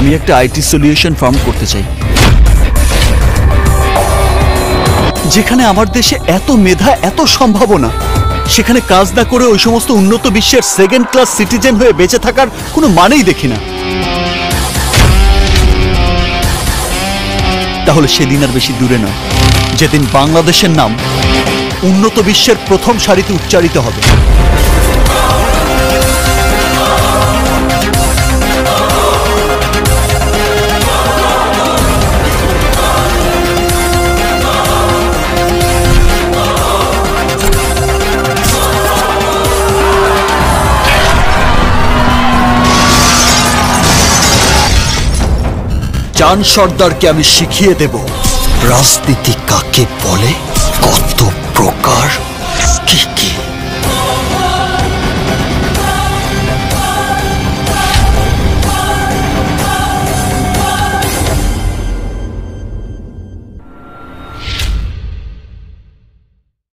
আমি একটা IT solution farm করতে চাই, যেখানে আমার দেশে এত মেধা, এত সম্ভাবনা, সেখানে কাজ না করে ওই সমস্ত উন্নত বিশ্বের সেকেন্ড ক্লাস সিটিজেন হয়ে বেঁচে থাকার কোনো মানেই দেখি না। তাহলে সেদিন আর বেশি দূরে নয়, যেদিন বাংলাদেশের নাম উন্নত বিশ্বের প্রথম সারিতে উচ্চারিত হবে। চাঁদ সর্দারকে আমি শিখিয়ে দেব রাজনীতি কাকে বলে, কত প্রকার, কি কি।